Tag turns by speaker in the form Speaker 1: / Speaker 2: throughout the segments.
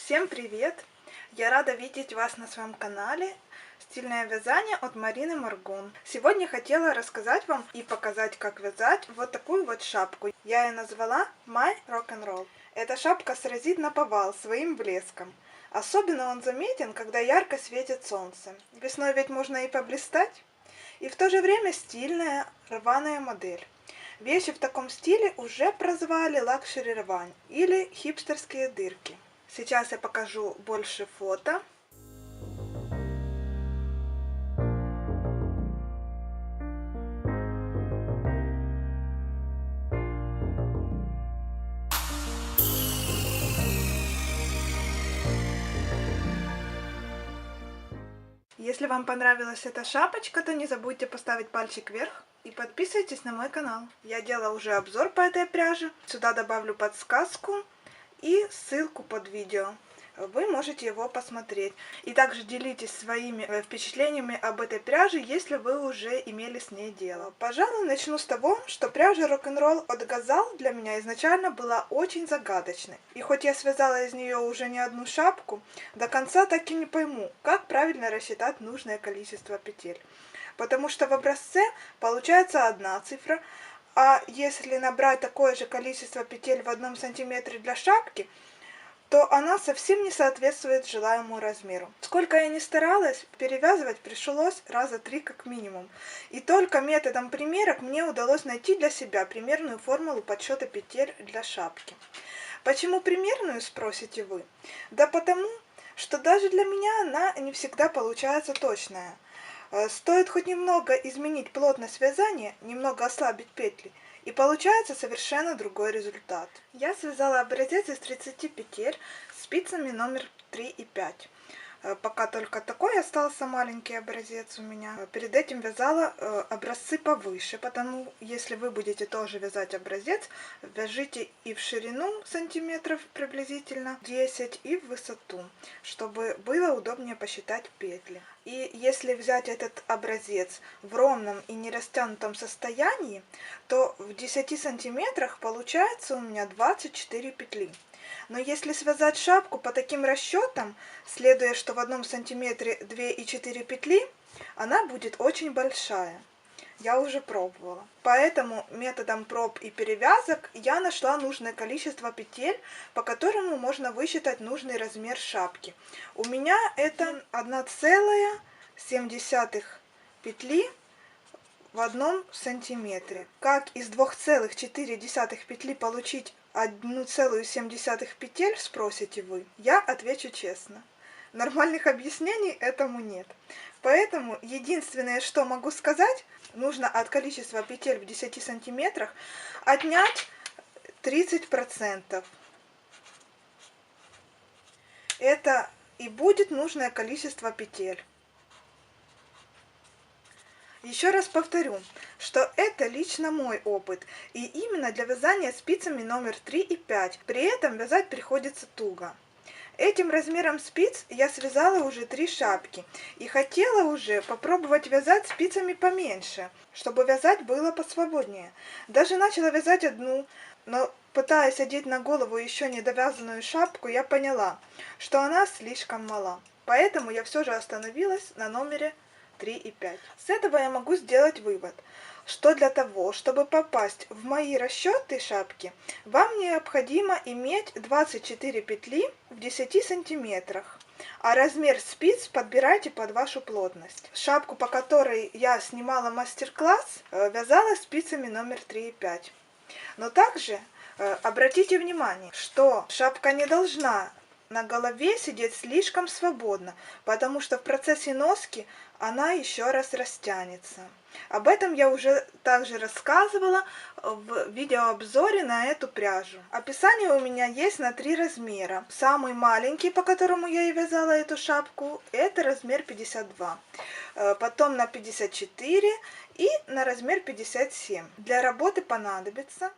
Speaker 1: Всем привет! Я рада видеть вас на своем канале «Стильное вязание» от Марины Моргун. Сегодня хотела рассказать вам и показать, как вязать вот такую вот шапку. Я ее назвала My Rock and Roll. Эта шапка сразит наповал своим блеском. Особенно он заметен, когда ярко светит солнце. Весной ведь можно и поблистать. И в то же время стильная, рваная модель. Вещи в таком стиле уже прозвали лакшери рвань или хипстерские дырки. Сейчас я покажу больше фото. Если вам понравилась эта шапочка, то не забудьте поставить пальчик вверх и подписывайтесь на мой канал. Я делала уже обзор по этой пряже. Сюда добавлю подсказку и ссылку под видео. Вы можете его посмотреть. И также делитесь своими впечатлениями об этой пряже, если вы уже имели с ней дело. Пожалуй, начну с того, что пряжа рок-н-ролл от Gazal для меня изначально была очень загадочной. И хоть я связала из нее уже не одну шапку, до конца так и не пойму, как правильно рассчитать нужное количество петель. Потому что в образце получается одна цифра, а если набрать такое же количество петель в 1 сантиметре для шапки, то она совсем не соответствует желаемому размеру. Сколько я ни старалась, перевязывать пришлось раза 3 как минимум. И только методом примерок мне удалось найти для себя примерную формулу подсчета петель для шапки. Почему примерную, спросите вы? Да потому, что даже для меня она не всегда получается точная. Стоит хоть немного изменить плотность вязания, немного ослабить петли, и получается совершенно другой результат. Я связала образец из 30 петель спицами номер 3 и 5. Пока только такой остался маленький образец у меня. Перед этим вязала образцы повыше, потому если вы будете тоже вязать образец, вяжите и в ширину сантиметров приблизительно 10, и в высоту, чтобы было удобнее посчитать петли. И если взять этот образец в ровном и не растянутом состоянии, то в 10 сантиметрах получается у меня 24 петли. Но если связать шапку по таким расчетам, следуя, что в 1 сантиметре 2,4 петли, она будет очень большая. Я уже пробовала. Поэтому методом проб и перевязок я нашла нужное количество петель, по которому можно высчитать нужный размер шапки. У меня это 1,7 петли в 1 сантиметре. Как из 2,4 петли получить 1,7 петель, спросите вы? Я отвечу честно. Нормальных объяснений этому нет. Поэтому единственное, что могу сказать, нужно от количества петель в 10 сантиметрах отнять 30%. Это и будет нужное количество петель. Еще раз повторю, что это лично мой опыт, и именно для вязания спицами номер 3 и 5. При этом вязать приходится туго. Этим размером спиц я связала уже 3 шапки и хотела уже попробовать вязать спицами поменьше, чтобы вязать было посвободнее. Даже начала вязать одну, но пытаясь одеть на голову еще недовязанную шапку, я поняла, что она слишком мала. Поэтому я все же остановилась на номере 3 и 5. С этого я могу сделать вывод, что для того, чтобы попасть в мои расчеты шапки, вам необходимо иметь 24 петли в 10 сантиметрах, а размер спиц подбирайте под вашу плотность. Шапку, по которой я снимала мастер-класс, вязала спицами номер 3 и 5. Но также обратите внимание, что шапка не должна на голове сидеть слишком свободно, потому что в процессе носки она еще раз растянется. Об этом я уже также рассказывала в видеообзоре на эту пряжу. Описание у меня есть на 3 размера. Самый маленький, по которому я и вязала эту шапку, это размер 52. Потом на 54 и на размер 57. Для работы понадобится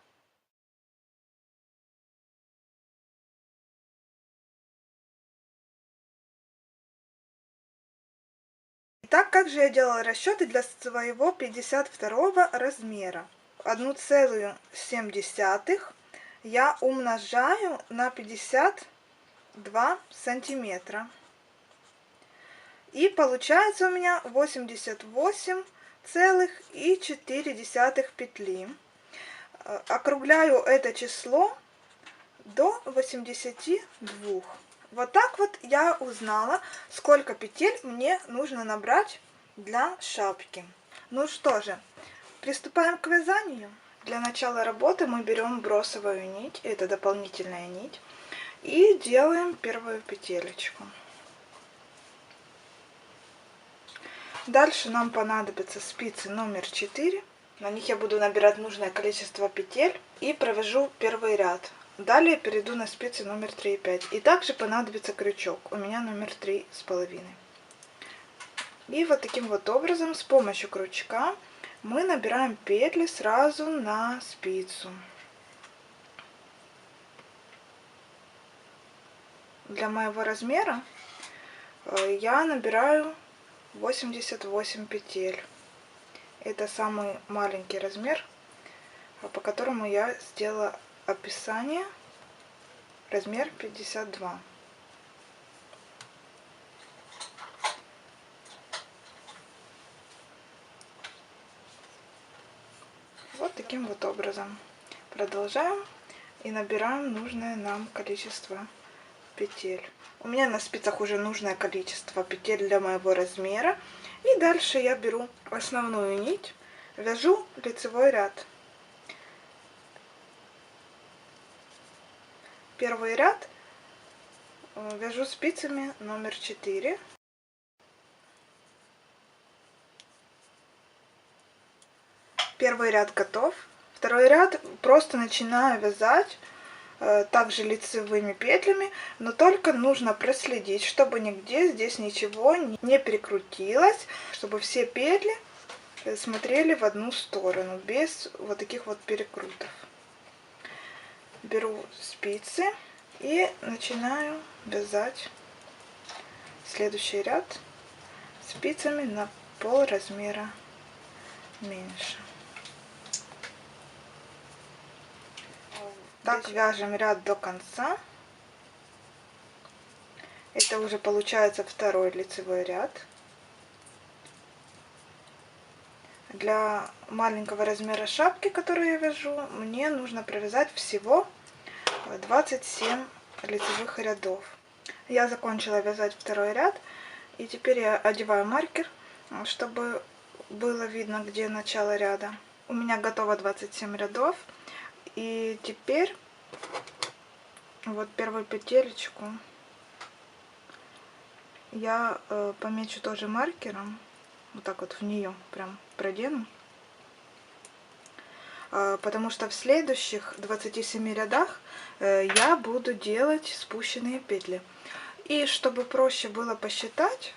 Speaker 1: так как же я делала расчеты для своего 52 размера. 1,7 я умножаю на 52 сантиметра. И получается у меня 88,4 петли. Округляю это число до 82. Вот так вот я узнала, сколько петель мне нужно набрать для шапки. Ну что же, приступаем к вязанию. Для начала работы мы берем бросовую нить, это дополнительная нить, и делаем первую петелечку. Дальше нам понадобятся спицы номер 4. На них я буду набирать нужное количество петель и провяжу первый ряд. Далее перейду на спицы номер 3 и 5. И также понадобится крючок. У меня номер 3,5. И вот таким вот образом с помощью крючка мы набираем петли сразу на спицу. Для моего размера я набираю 88 петель. Это самый маленький размер, по которому я сделала описание. Размер 52. Вот таким вот образом. Продолжаем и набираем нужное нам количество петель. У меня на спицах уже нужное количество петель для моего размера. И дальше я беру основную нить, вяжу лицевой ряд. Первый ряд вяжу спицами номер 4. Первый ряд готов. Второй ряд просто начинаю вязать также лицевыми петлями, но только нужно проследить, чтобы нигде здесь ничего не перекрутилось, чтобы все петли смотрели в одну сторону, без вот таких вот перекрутов. Беру спицы и начинаю вязать следующий ряд спицами на пол размера меньше. Так вяжем ряд до конца. Это уже получается второй лицевой ряд. Для маленького размера шапки, которую я вяжу, мне нужно провязать всего 27 лицевых рядов. Я закончила вязать второй ряд, и теперь я одеваю маркер, чтобы было видно, где начало ряда. У меня готово 27 рядов. И теперь вот первую петелечку я помечу тоже маркером, вот так вот в нее прям продену, потому что в следующих 27 рядах я буду делать спущенные петли. И чтобы проще было посчитать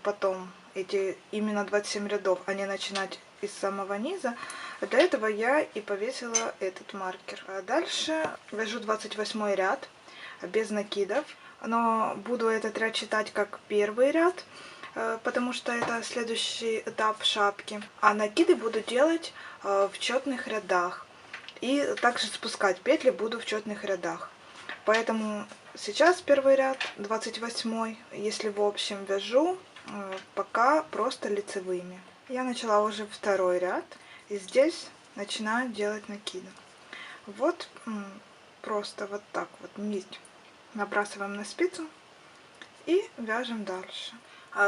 Speaker 1: потом эти именно 27 рядов, а не начинать из самого низа, для этого я и повесила этот маркер. А дальше вяжу 28 ряд без накидов, но буду этот ряд считать как первый ряд, потому что это следующий этап шапки. А накиды буду делать в четных рядах. И также спускать петли буду в четных рядах. Поэтому сейчас первый ряд, 28, если в общем вяжу, пока просто лицевыми. Я начала уже второй ряд. И здесь начинаю делать накиды. Вот просто вот так вот нить набрасываем на спицу и вяжем дальше.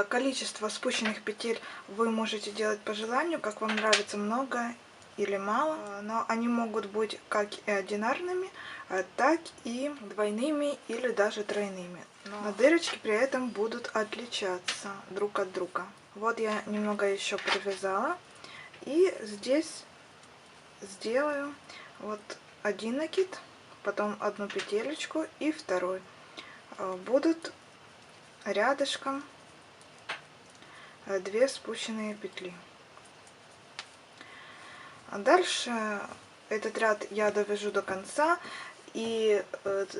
Speaker 1: Количество спущенных петель вы можете делать по желанию, как вам нравится, много или мало. Но они могут быть как и одинарными, так и двойными или даже тройными. Но дырочки при этом будут отличаться друг от друга. Вот я немного еще привязала. И здесь сделаю вот один накид, потом одну петелечку и второй. Будут рядышком 2 спущенные петли. А дальше этот ряд я довяжу до конца, и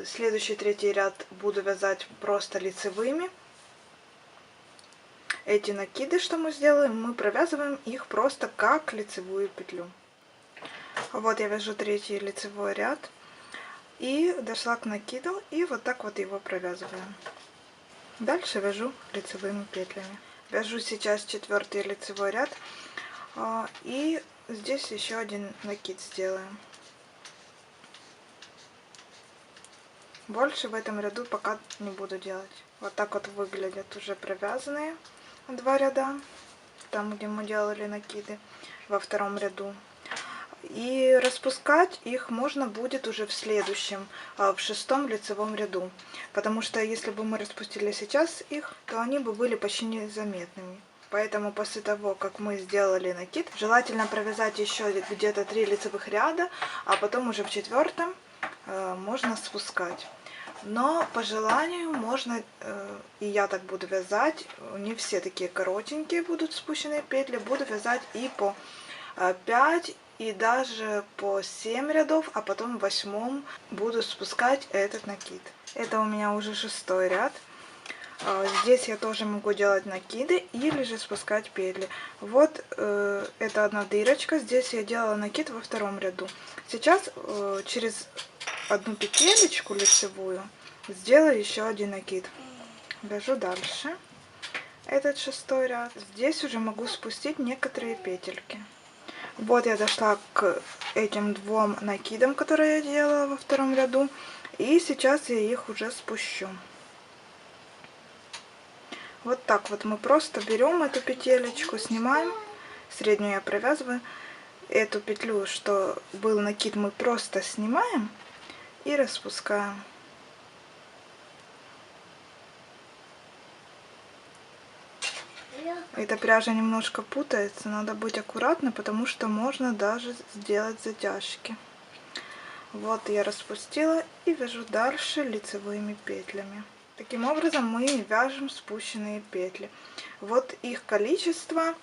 Speaker 1: следующий третий ряд буду вязать просто лицевыми. Эти накиды, что мы сделаем, мы провязываем их просто как лицевую петлю. Вот я вяжу третий лицевой ряд. И дошла к накиду, и вот так вот его провязываю. Дальше вяжу лицевыми петлями. Вяжу сейчас 4-й лицевой ряд, и здесь еще один накид сделаем. Больше в этом ряду пока не буду делать. Вот так вот выглядят уже провязанные 2 ряда, там где мы делали накиды во 2-м ряду. И распускать их можно будет уже в следующем, в 6-м лицевом ряду. Потому что если бы мы распустили сейчас их, то они бы были почти незаметными. Поэтому после того, как мы сделали накид, желательно провязать еще где-то 3 лицевых ряда, а потом уже в 4-м можно спускать. Но по желанию можно, и я так буду вязать, не все такие коротенькие будут спущенные петли, буду вязать и по 5, и даже по 7 рядов, а потом в 8-м буду спускать этот накид. Это у меня уже 6-й ряд. Здесь я тоже могу делать накиды или же спускать петли. Вот это одна дырочка, здесь я делала накид во 2-м ряду. Сейчас через одну петелечку лицевую сделаю еще один накид. Вяжу дальше этот 6-й ряд. Здесь уже могу спустить некоторые петельки. Вот я дошла к этим 2 накидам, которые я делала во 2-м ряду, и сейчас я их уже спущу. Вот так вот мы просто берем эту петелечку, снимаем, среднюю я провязываю, эту петлю, что был накид, мы просто снимаем и распускаем. Эта пряжа немножко путается, надо быть аккуратной, потому что можно даже сделать затяжки. Вот я распустила и вяжу дальше лицевыми петлями. Таким образом мы вяжем спущенные петли. Вот их количество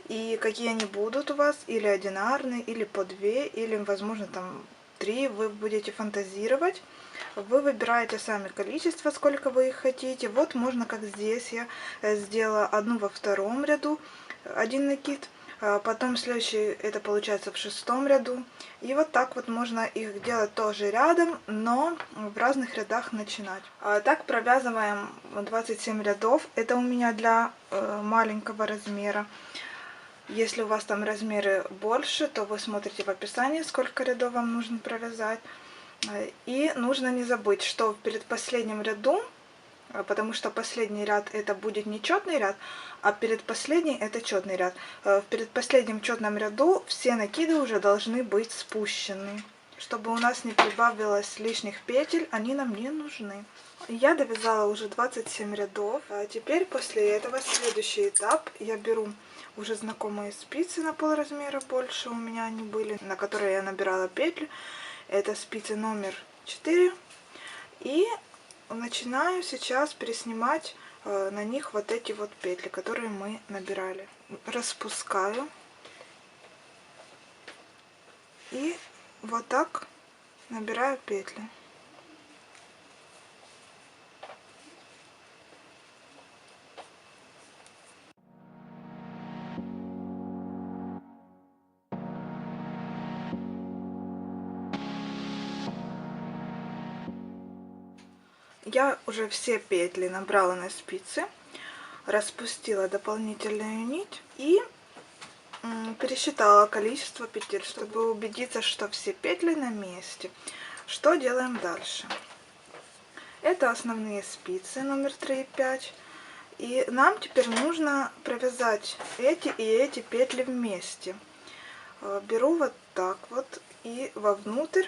Speaker 1: и какие они будут у вас, или одинарные, или по 2, или возможно там 3, вы будете фантазировать. Вы выбираете сами количество, сколько вы их хотите. Вот можно, как здесь я сделала одну во 2-м ряду, один накид. Потом следующий, это получается в 6-м ряду. И вот так вот можно их делать тоже рядом, но в разных рядах начинать. Так провязываем 27 рядов. Это у меня для маленького размера. Если у вас там размеры больше, то вы смотрите в описании, сколько рядов вам нужно провязать. И нужно не забыть, что в предпоследнем ряду, потому что последний ряд это будет не четный ряд, а предпоследний это четный ряд. В предпоследнем четном ряду все накиды уже должны быть спущены. Чтобы у нас не прибавилось лишних петель, они нам не нужны. Я довязала уже 27 рядов. А теперь после этого следующий этап. Я беру уже знакомые спицы на полразмера больше у меня они были, на которые я набирала петли. Это спицы номер 4. И начинаю сейчас приснимать на них вот эти вот петли, которые мы набирали. Распускаю. И вот так набираю петли. Я уже все петли набрала на спицы, распустила дополнительную нить и пересчитала количество петель, чтобы убедиться, что все петли на месте. Что делаем дальше? Это основные спицы номер 3 и 5. И нам теперь нужно провязать эти и эти петли вместе. Беру вот так вот и вовнутрь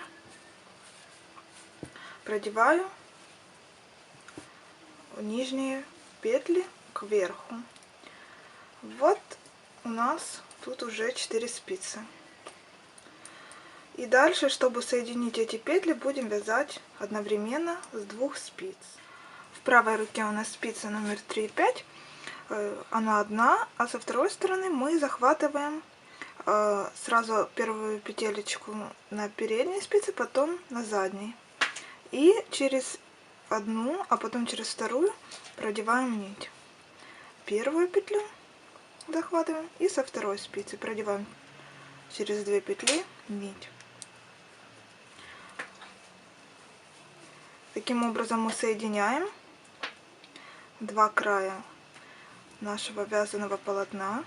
Speaker 1: продеваю нижние петли кверху. Вот у нас тут уже 4 спицы. И дальше, чтобы соединить эти петли, будем вязать одновременно с 2 спиц. В правой руке у нас спица номер 3 и 5, она одна, а со второй стороны мы захватываем сразу первую петелечку на передней спице, потом на задней. И через одну, а потом через вторую продеваем нить. Первую петлю захватываем и со второй спицы продеваем через 2 петли нить. Таким образом мы соединяем два края нашего вязаного полотна,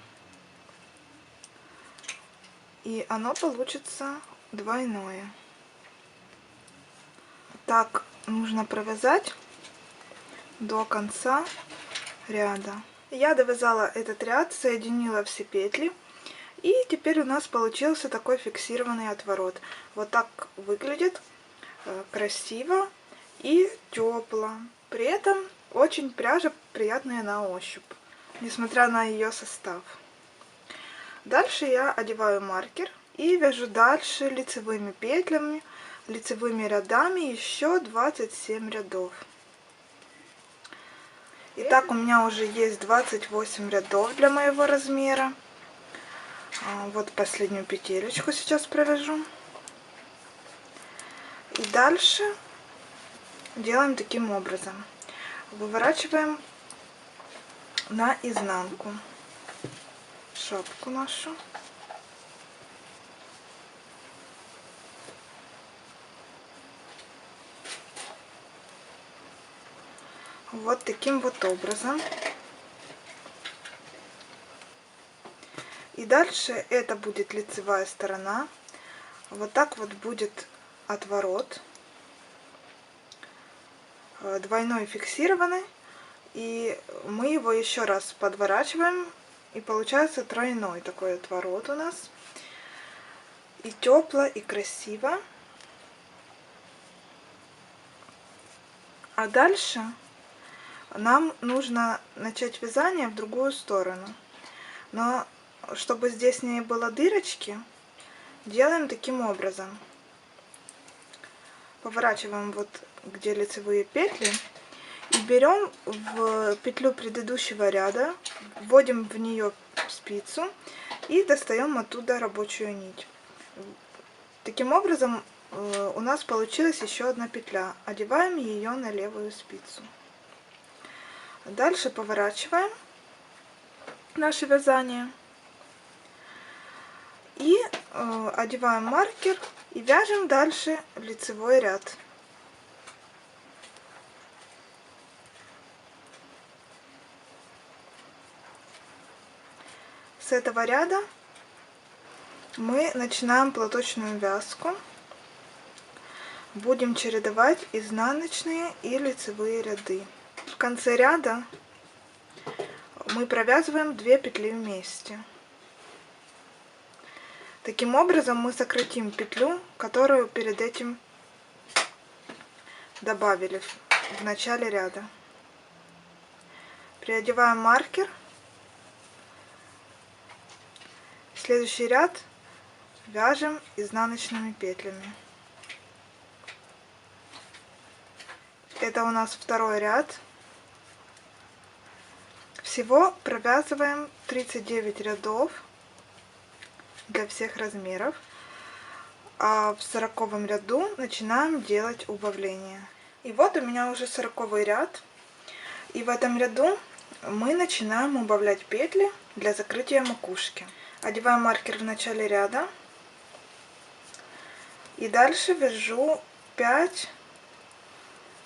Speaker 1: и оно получится двойное. Так нужно провязать до конца ряда. Я довязала этот ряд, соединила все петли, и теперь у нас получился такой фиксированный отворот. Вот так выглядит красиво и тепло. При этом очень пряжа приятная на ощупь, несмотря на ее состав. Дальше я одеваю маркер и вяжу дальше лицевыми петлями, лицевыми рядами еще 27 рядов. Итак, у меня уже есть 28 рядов для моего размера. Вот последнюю петелечку сейчас провяжу. И дальше делаем таким образом. Выворачиваем на изнанку шапку нашу. Вот таким вот образом. И дальше это будет лицевая сторона. Вот так вот будет отворот. Двойной фиксированный. И мы его еще раз подворачиваем. И получается тройной такой отворот у нас. И тепло, и красиво. А дальше нам нужно начать вязание в другую сторону. Но чтобы здесь не было дырочки, делаем таким образом. Поворачиваем вот где лицевые петли и берем в петлю предыдущего ряда, вводим в нее спицу и достаем оттуда рабочую нить. Таким образом у нас получилась еще одна петля. Одеваем ее на левую спицу. Дальше поворачиваем наше вязание и одеваем маркер и вяжем дальше лицевой ряд. С этого ряда мы начинаем платочную вязку. Будем чередовать изнаночные и лицевые ряды. В конце ряда мы провязываем 2 петли вместе. Таким образом мы сократим петлю, которую перед этим добавили в начале ряда. Приодеваем маркер. Следующий ряд вяжем изнаночными петлями. Это у нас второй ряд. Всего провязываем 39 рядов для всех размеров. А в 40-м ряду начинаем делать убавления. И вот у меня уже 40-й ряд. И в этом ряду мы начинаем убавлять петли для закрытия макушки. Одеваем маркер в начале ряда. И дальше вяжу 5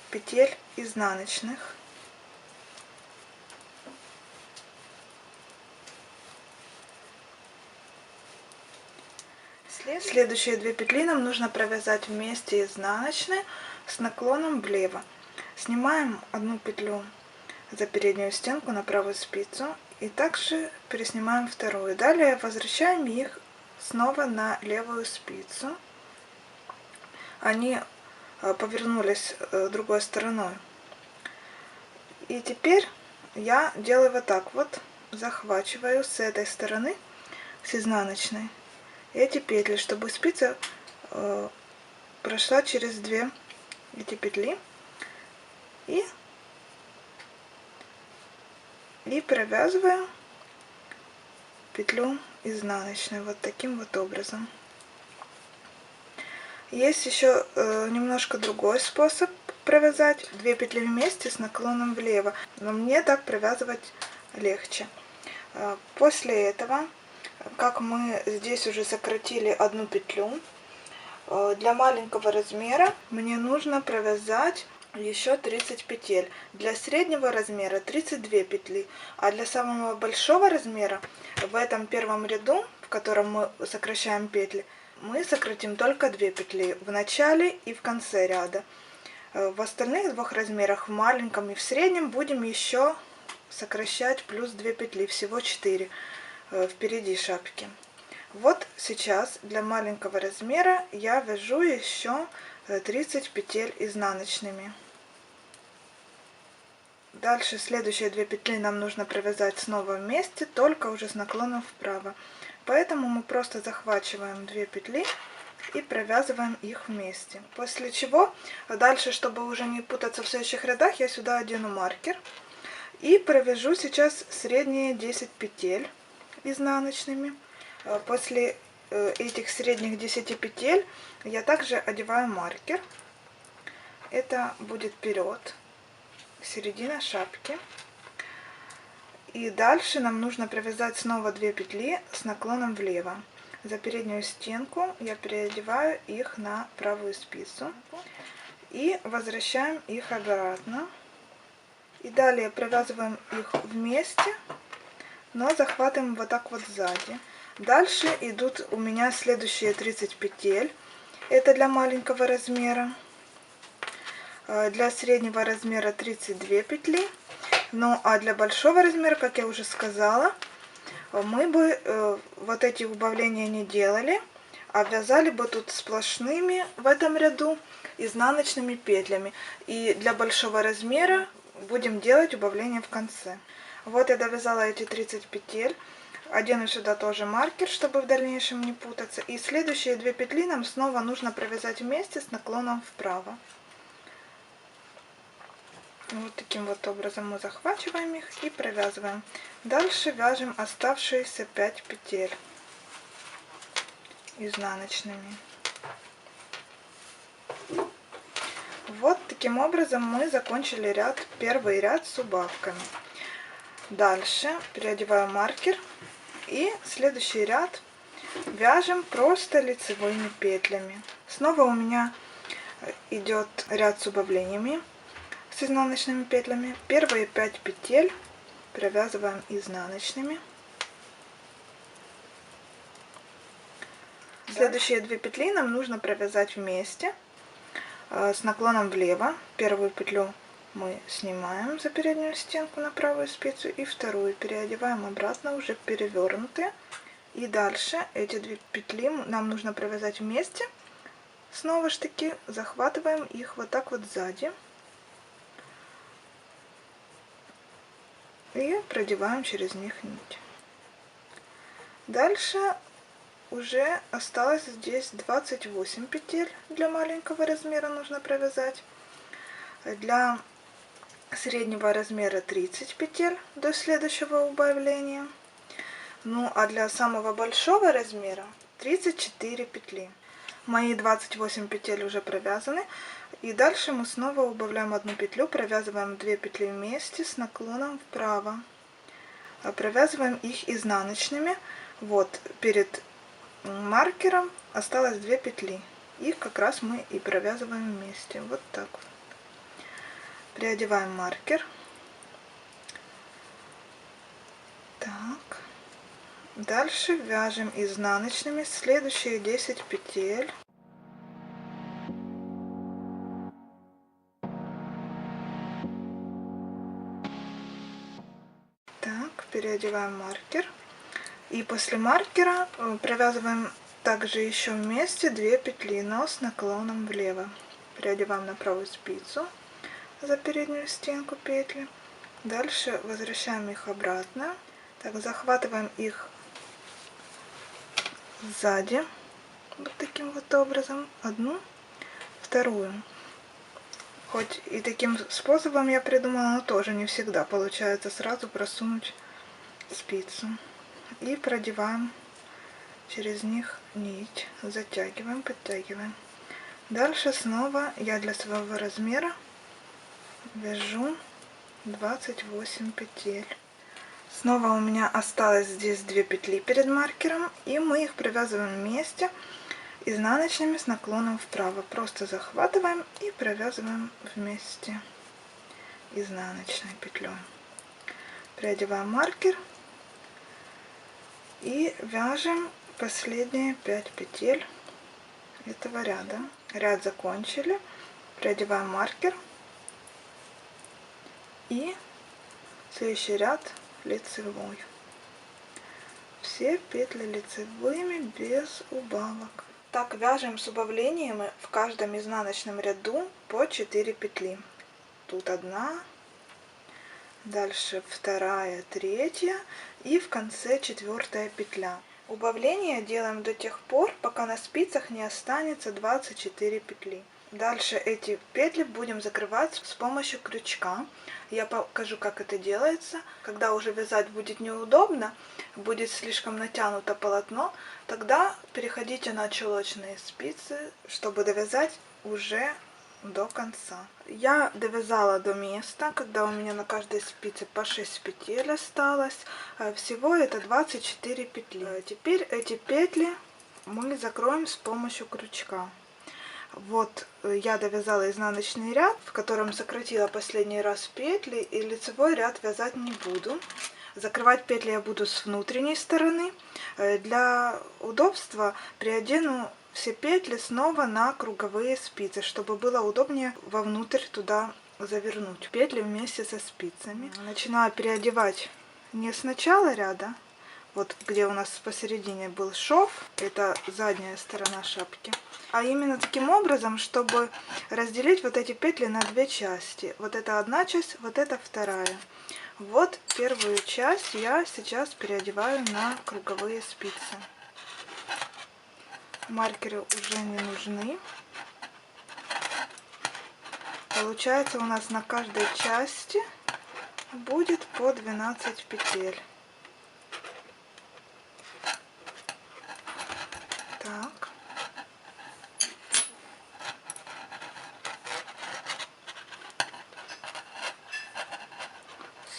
Speaker 1: петель изнаночных. Следующие 2 петли нам нужно провязать вместе изнаночные с наклоном влево. Снимаем одну петлю за переднюю стенку на правую спицу и также переснимаем вторую. Далее возвращаем их снова на левую спицу. Они повернулись другой стороной. И теперь я делаю вот так вот, захвачиваю с этой стороны, с изнаночной, эти петли, чтобы спица прошла через 2 эти петли и провязываю петлю изнаночной вот таким вот образом. Есть еще немножко другой способ провязать 2 петли вместе с наклоном влево, но мне так провязывать легче. После этого, как мы здесь уже сократили одну петлю, для маленького размера мне нужно провязать еще 30 петель. Для среднего размера 32 петли, а для самого большого размера в этом первом ряду, в котором мы сокращаем петли, мы сократим только 2 петли в начале и в конце ряда. В остальных двух размерах, в маленьком и в среднем, будем еще сокращать плюс 2 петли, всего 4 впереди шапки. Вот сейчас для маленького размера я вяжу еще 30 петель изнаночными. Дальше следующие 2 петли нам нужно провязать снова вместе, только уже с наклоном вправо. Поэтому мы просто захватываем 2 петли и провязываем их вместе. После чего дальше, чтобы уже не путаться в следующих рядах, я сюда одену маркер и провяжу сейчас средние 10 петель изнаночными. После этих средних 10 петель я также одеваю маркер. Это будет вперед, середина шапки. И дальше нам нужно провязать снова 2 петли с наклоном влево. За переднюю стенку я переодеваю их на правую спицу и возвращаем их обратно. И далее провязываем их вместе, но захватываем вот так вот сзади. Дальше идут у меня следующие 30 петель. Это для маленького размера. Для среднего размера 32 петли. Ну а для большого размера, как я уже сказала, мы бы вот эти убавления не делали, а вязали бы тут сплошными в этом ряду изнаночными петлями. И для большого размера будем делать убавления в конце. Вот я довязала эти 30 петель. Одену сюда тоже маркер, чтобы в дальнейшем не путаться. И следующие 2 петли нам снова нужно провязать вместе с наклоном вправо. Вот таким вот образом мы захватываем их и провязываем. Дальше вяжем оставшиеся 5 петель изнаночными. Вот таким образом мы закончили первый ряд с убавками. Дальше переодеваю маркер и следующий ряд вяжем просто лицевыми петлями. Снова у меня идет ряд с убавлениями, с изнаночными петлями. Первые 5 петель провязываем изнаночными. Следующие 2 петли нам нужно провязать вместе с наклоном влево. Первую петлю мы снимаем за переднюю стенку на правую спицу и вторую переодеваем обратно, уже перевернутые. И дальше эти 2 петли нам нужно провязать вместе. Снова ж таки захватываем их вот так вот сзади. И продеваем через них нить. Дальше уже осталось здесь 28 петель для маленького размера нужно провязать. Для среднего размера 30 петель до следующего убавления. Ну а для самого большого размера 34 петли. Мои 28 петель уже провязаны. И дальше мы снова убавляем 1 петлю, провязываем 2 петли вместе с наклоном вправо. Провязываем их изнаночными. Вот перед маркером осталось 2 петли. Их как раз мы и провязываем вместе. Вот так вот. Переодеваем маркер. Так. Дальше вяжем изнаночными следующие 10 петель. Так, переодеваем маркер. И после маркера провязываем также еще вместе 2 петли, но с наклоном влево. Переодеваем на правую спицу за переднюю стенку петли. Дальше возвращаем их обратно. Так, захватываем их сзади. Вот таким вот образом. Одну, вторую. Хоть и таким способом я придумала, но тоже не всегда получается сразу просунуть спицу. И продеваем через них нить. Затягиваем, подтягиваем. Дальше снова я для своего размера вяжу 28 петель. Снова у меня осталось здесь 2 петли перед маркером, и мы их провязываем вместе. изнаночными с наклоном вправо. Просто захватываем и провязываем вместе изнаночной петлей. Приодеваем маркер и вяжем последние 5 петель этого ряда. Ряд закончили, приодеваем маркер и следующий ряд лицевой. Все петли лицевыми без убавок. Так вяжем с убавлениями в каждом изнаночном ряду по 4 петли. Тут одна, дальше вторая, третья и в конце 4 петля. Убавление делаем до тех пор, пока на спицах не останется 24 петли. Дальше эти петли будем закрывать с помощью крючка. Я покажу, как это делается. Когда уже вязать будет неудобно, будет слишком натянуто полотно, тогда переходите на чулочные спицы, чтобы довязать уже до конца. Я довязала до места, когда у меня на каждой спице по 6 петель осталось. Всего это 24 петли. Теперь эти петли мы закроем с помощью крючка. Вот я довязала изнаночный ряд, в котором сократила последний раз петли, и лицевой ряд вязать не буду. Закрывать петли я буду с внутренней стороны. Для удобства приодену все петли снова на круговые спицы, чтобы было удобнее вовнутрь туда завернуть петли вместе со спицами. Начинаю переодевать не с начала ряда, вот где у нас посередине был шов, это задняя сторона шапки, а именно таким образом, чтобы разделить вот эти петли на две части. Вот это одна часть, вот это вторая. Вот первую часть я сейчас переодеваю на круговые спицы. Маркеры уже не нужны. Получается, у нас на каждой части будет по 12 петель. Так.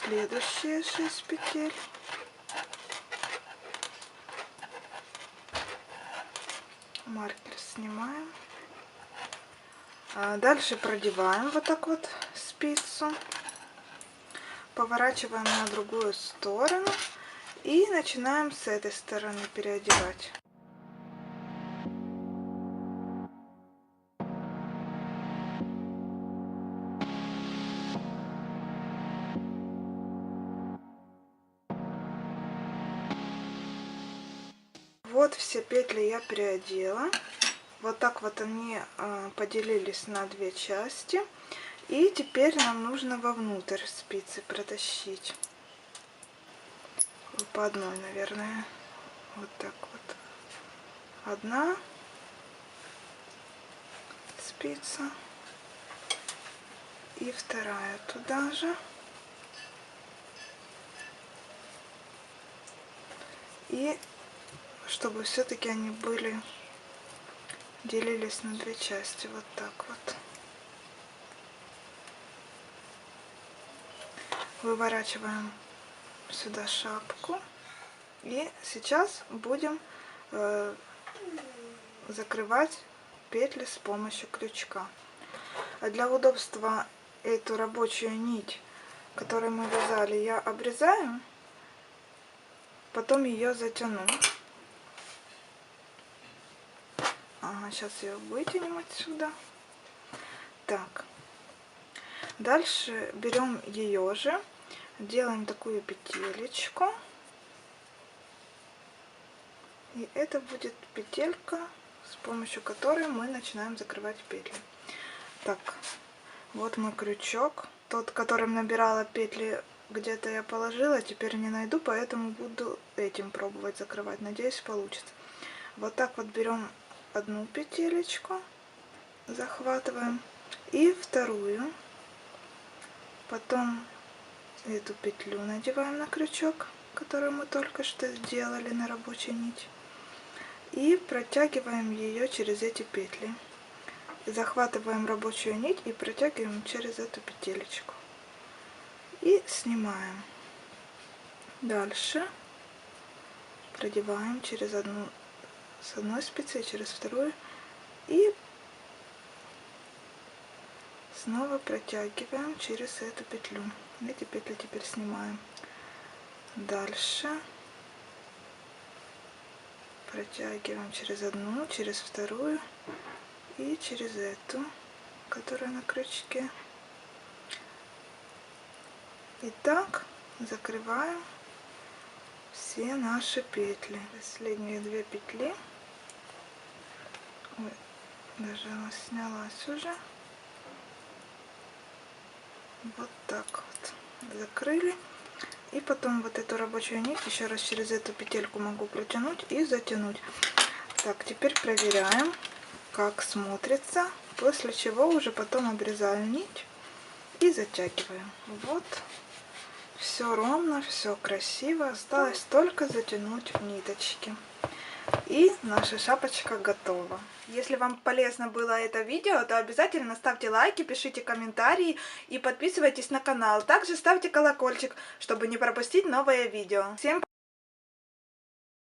Speaker 1: Следующие 6 петель. Маркер снимаем. Дальше продеваем вот так вот спицу. Поворачиваем на другую сторону. И начинаем с этой стороны переодевать. Вот все петли я переодела. Вот так вот они поделились на две части. И теперь нам нужно вовнутрь спицы протащить. По одной, наверное. Вот так вот. Одна спица. И вторая туда же. И чтобы все-таки они делились на две части. Вот так вот. Выворачиваем сюда шапку. И сейчас будем закрывать петли с помощью крючка. А для удобства эту рабочую нить, которую мы вязали, я обрезаю, потом ее затяну. Ага, сейчас ее вытянем отсюда. Так. Дальше берем ее же, делаем такую петелечку. И это будет петелька, с помощью которой мы начинаем закрывать петли. Так, вот мой крючок. Тот, которым набирала петли, где-то я положила, теперь не найду, поэтому буду этим пробовать закрывать. Надеюсь, получится. Вот так вот берем одну петелечку, захватываем, и вторую. Потом эту петлю надеваем на крючок, который мы только что сделали на рабочей нити. И протягиваем ее через эти петли. Захватываем рабочую нить и протягиваем через эту петелечку. И снимаем. Дальше продеваем через одну с одной спицы через вторую. И снова протягиваем через эту петлю. Эти петли теперь снимаем. Дальше протягиваем через одну, через вторую и через эту, которая на крючке. И так закрываем все наши петли. Последние 2 петли. Ой, даже она снялась уже. Вот так вот закрыли. И потом вот эту рабочую нить еще раз через эту петельку могу протянуть и затянуть. Так, теперь проверяем, как смотрится, после чего уже потом обрезаю нить и затягиваем. Вот, все ровно, все красиво, осталось только затянуть ниточки. И наша шапочка готова. Если вам полезно было это видео, то обязательно ставьте лайки, пишите комментарии и подписывайтесь на канал. Также ставьте колокольчик, чтобы не пропустить новые видео. Всем пока!